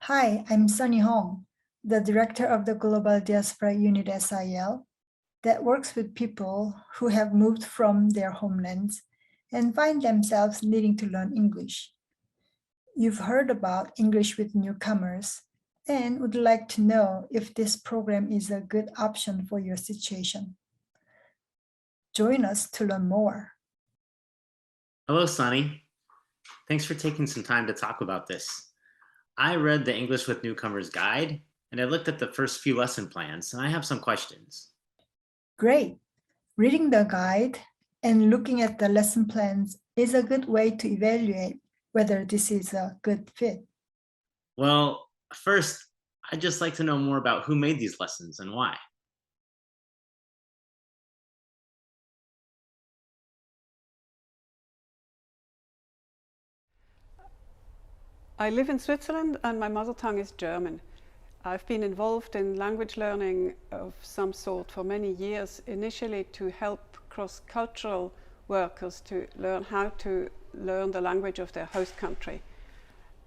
Hi, I'm Sunny Hong, the director of the Global Diaspora Unit SIL that works with people who have moved from their homelands and find themselves needing to learn English. You've heard about English with Newcomers and would like to know if this program is a good option for your situation. Join us to learn more. Hello, Sunny. Thanks for taking some time to talk about this. I read the English with Newcomers guide and I looked at the first few lesson plans, and I have some questions. Great! Reading the guide and looking at the lesson plans is a good way to evaluate whether this is a good fit. Well, first, I'd just like to know more about who made these lessons and why. I live in Switzerland and my mother tongue is German. I've been involved in language learning of some sort for many years, initially to help cross-cultural workers to learn how to learn the language of their host country.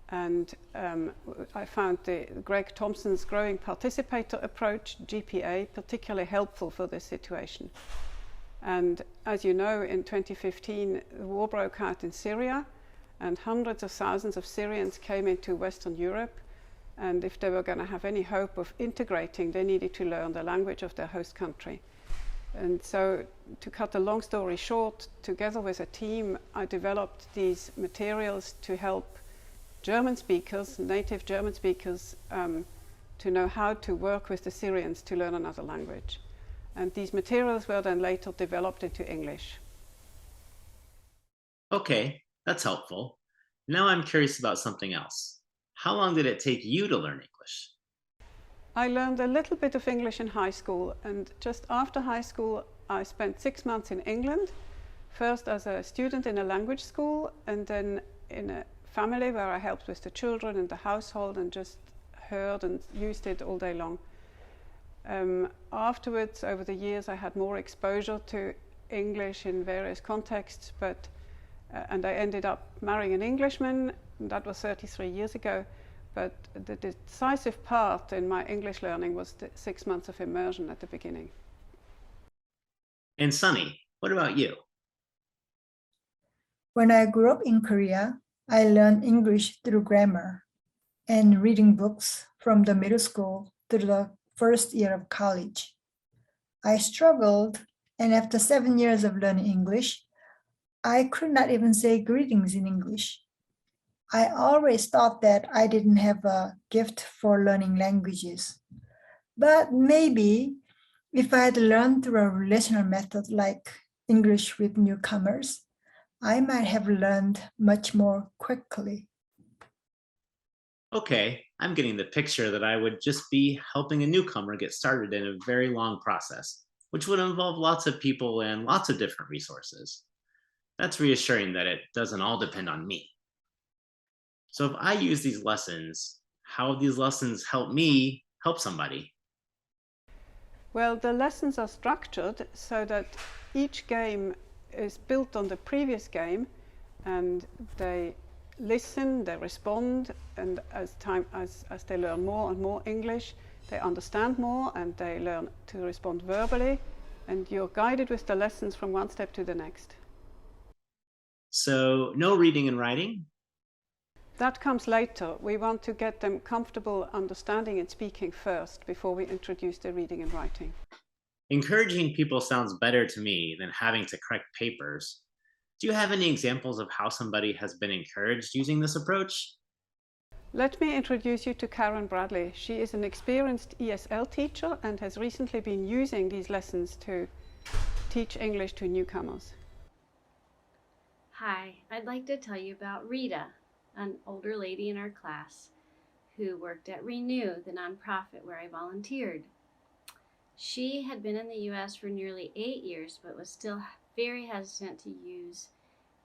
And I found the Greg Thompson's Growing Participator approach, GPA, particularly helpful for this situation. And as you know, in 2015, the war broke out in Syria, and hundreds of thousands of Syrians came into Western Europe, and if they were going to have any hope of integrating, they needed to learn the language of their host country. And so, to cut a long story short, together with a team, I developed these materials to help German speakers, native German speakers, to know how to work with the Syrians to learn another language. And these materials were then later developed into English. Okay, that's helpful. Now I'm curious about something else. How long did it take you to learn English? I learned a little bit of English in high school, and just after high school, I spent 6 months in England, first as a student in a language school, and then in a family where I helped with the children and the household and just heard and used it all day long. Afterwards, over the years, I had more exposure to English in various contexts, and I ended up marrying an Englishman. That was 33 years ago. But the decisive part in my English learning was the 6 months of immersion at the beginning. And Sunny, what about you? When I grew up in Korea, I learned English through grammar and reading books from the middle school to the first year of college. I struggled, and after 7 years of learning English, I could not even say greetings in English. I always thought that I didn't have a gift for learning languages. But maybe if I had learned through a relational method like English with Newcomers, I might have learned much more quickly. Okay, I'm getting the picture that I would just be helping a newcomer get started in a very long process, which would involve lots of people and lots of different resources. That's reassuring that it doesn't all depend on me. So if I use these lessons, how have these lessons help me help somebody? Well, the lessons are structured so that each game is built on the previous game, and they listen, they respond, and as they learn more and more English, they understand more and they learn to respond verbally, and you're guided with the lessons from one step to the next. So no reading and writing? That comes later. We want to get them comfortable understanding and speaking first before we introduce the reading and writing. Encouraging people sounds better to me than having to correct papers. Do you have any examples of how somebody has been encouraged using this approach? Let me introduce you to Karen Bradley. She is an experienced ESL teacher and has recently been using these lessons to teach English to newcomers. Hi, I'd like to tell you about Rita, an older lady in our class who worked at Renew, the nonprofit where I volunteered. She had been in the U.S. for nearly 8 years, but was still very hesitant to use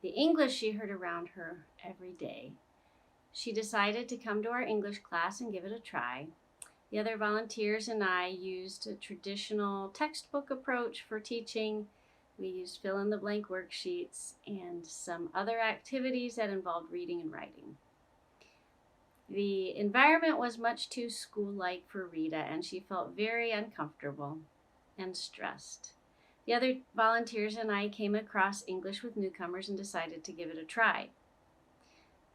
the English she heard around her every day. She decided to come to our English class and give it a try. The other volunteers and I used a traditional textbook approach for teaching. We used fill-in-the-blank worksheets and some other activities that involved reading and writing. The environment was much too school-like for Rita, and she felt very uncomfortable and stressed. The other volunteers and I came across English with Newcomers and decided to give it a try.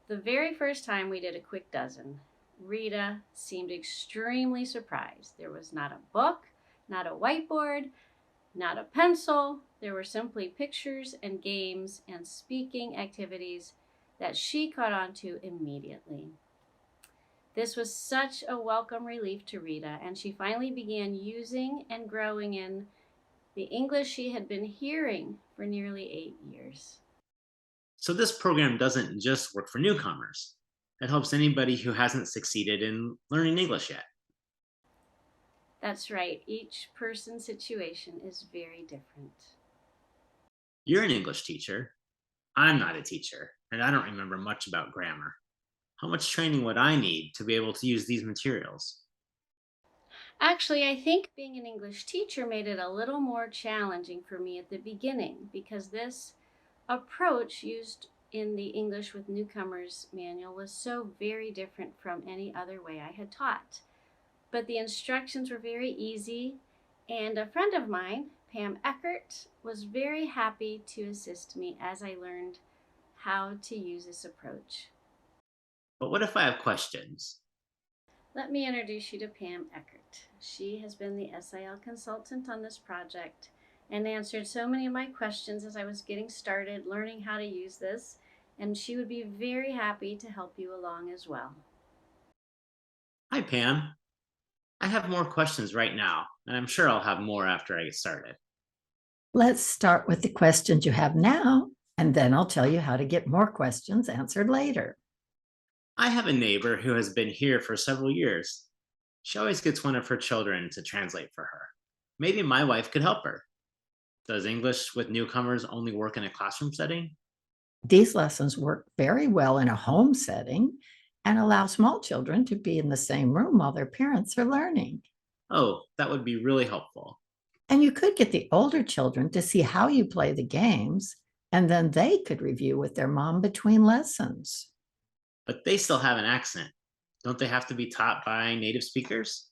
The very first time we did a quick dozen, Rita seemed extremely surprised. There was not a book, not a whiteboard, not a pencil. There were simply pictures and games and speaking activities that she caught on to immediately. This was such a welcome relief to Rita, and she finally began using and growing in the English she had been hearing for nearly 8 years. So this program doesn't just work for newcomers. It helps anybody who hasn't succeeded in learning English yet. That's right. Each person's situation is very different. You're an English teacher. I'm not a teacher, and I don't remember much about grammar. How much training would I need to be able to use these materials? Actually, I think being an English teacher made it a little more challenging for me at the beginning because this approach used in the English with Newcomers manual was so very different from any other way I had taught. But the instructions were very easy, and a friend of mine, Pam Eckert, was very happy to assist me as I learned how to use this approach. But what if I have questions? Let me introduce you to Pam Eckert. She has been the SIL consultant on this project and answered so many of my questions as I was getting started learning how to use this, and she would be very happy to help you along as well. Hi, Pam. I have more questions right now, and I'm sure I'll have more after I get started. Let's start with the questions you have now, and then I'll tell you how to get more questions answered later. I have a neighbor who has been here for several years. She always gets one of her children to translate for her. Maybe my wife could help her. Does English with newcomers only work in a classroom setting? These lessons work very well in a home setting and allow small children to be in the same room while their parents are learning. Oh, that would be really helpful. And you could get the older children to see how you play the games, and then they could review with their mom between lessons. But they still have an accent. Don't they have to be taught by native speakers?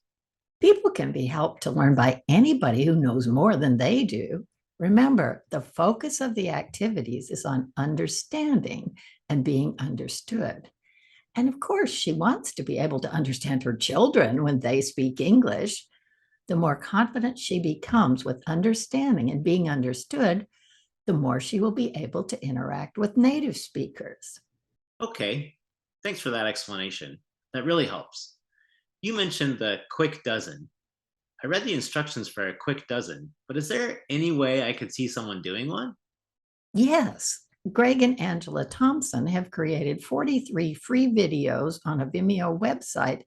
People can be helped to learn by anybody who knows more than they do. Remember, the focus of the activities is on understanding and being understood. And of course, she wants to be able to understand her children when they speak English. The more confident she becomes with understanding and being understood, the more she will be able to interact with native speakers. Okay, thanks for that explanation. That really helps. You mentioned the quick dozen. I read the instructions for a quick dozen, but is there any way I could see someone doing one? Yes, Greg and Angela Thompson have created 43 free videos on a Vimeo website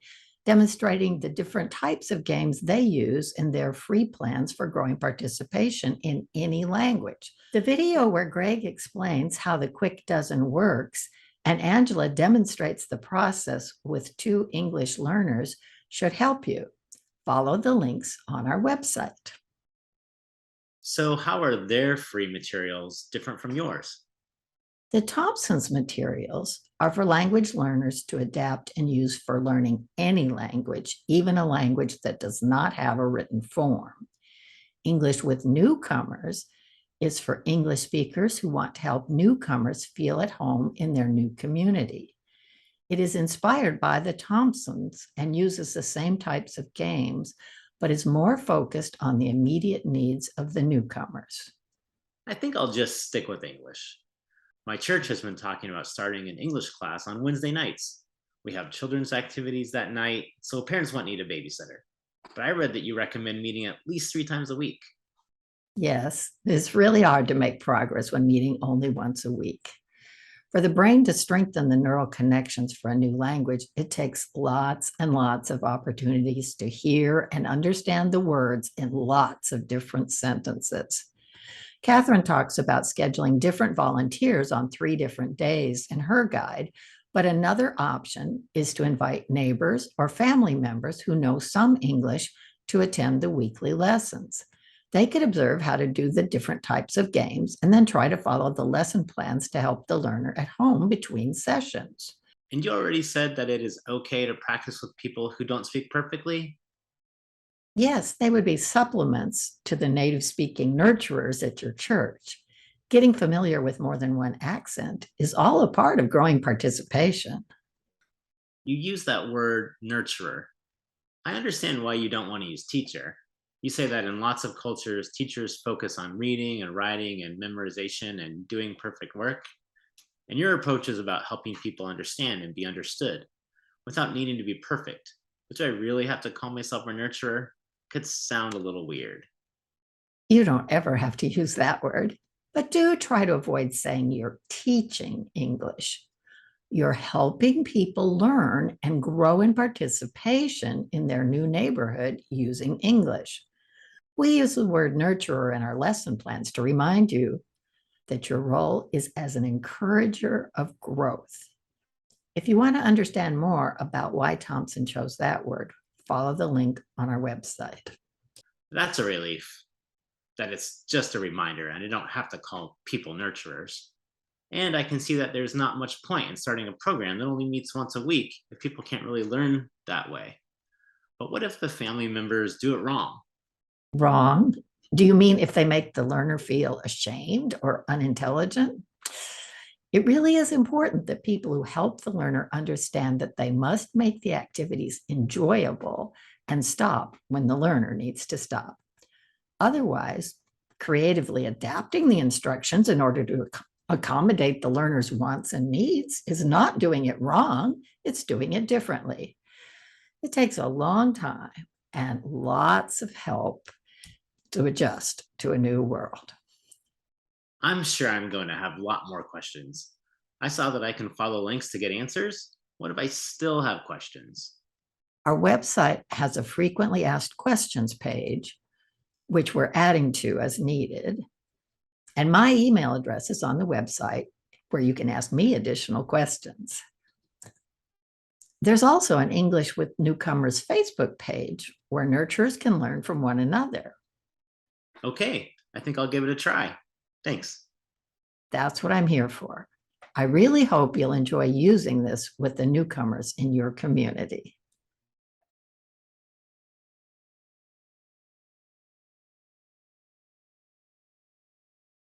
demonstrating the different types of games they use in their free plans for growing participation in any language. The video where Greg explains how the quick dozen works and Angela demonstrates the process with 2 English learners should help you. Follow the links on our website. So, how are their free materials different from yours? The Thompson's materials are for language learners to adapt and use for learning any language, even a language that does not have a written form. English with Newcomers is for English speakers who want to help newcomers feel at home in their new community. It is inspired by the Thompsons and uses the same types of games, but is more focused on the immediate needs of the newcomers. I think I'll just stick with English. My church has been talking about starting an English class on Wednesday nights. We have children's activities that night, so parents won't need a babysitter. But I read that you recommend meeting at least 3 times a week. Yes, it's really hard to make progress when meeting only once a week. For the brain to strengthen the neural connections for a new language, it takes lots and lots of opportunities to hear and understand the words in lots of different sentences. Catherine talks about scheduling different volunteers on 3 different days in her guide, but another option is to invite neighbors or family members who know some English to attend the weekly lessons. They could observe how to do the different types of games and then try to follow the lesson plans to help the learner at home between sessions. And you already said that it is okay to practice with people who don't speak perfectly? Yes, they would be supplements to the native speaking nurturers at your church. Getting familiar with more than one accent is all a part of growing participation. You use that word nurturer. I understand why you don't want to use teacher. You say that in lots of cultures, teachers focus on reading and writing and memorization and doing perfect work. And your approach is about helping people understand and be understood without needing to be perfect, which I really have to call myself a nurturer could sound a little weird. You don't ever have to use that word, but do try to avoid saying you're teaching English. You're helping people learn and grow in participation in their new neighborhood using English. We use the word nurturer in our lesson plans to remind you that your role is as an encourager of growth. If you want to understand more about why Thompson chose that word, follow the link on our website. That's a relief that it's just a reminder and I don't have to call people nurturers. And I can see that there's not much point in starting a program that only meets once a week if people can't really learn that way. But what if the family members do it wrong? Wrong? Do you mean if they make the learner feel ashamed or unintelligent? It really is important that people who help the learner understand that they must make the activities enjoyable and stop when the learner needs to stop. Otherwise, creatively adapting the instructions in order to accommodate the learner's wants and needs is not doing it wrong, it's doing it differently. It takes a long time and lots of help to adjust to a new world. I'm sure I'm going to have a lot more questions. I saw that I can follow links to get answers. What if I still have questions? Our website has a frequently asked questions page, which we're adding to as needed. And my email address is on the website where you can ask me additional questions. There's also an English with Newcomers Facebook page where nurturers can learn from one another. Okay, I think I'll give it a try. Thanks. That's what I'm here for. I really hope you'll enjoy using this with the newcomers in your community.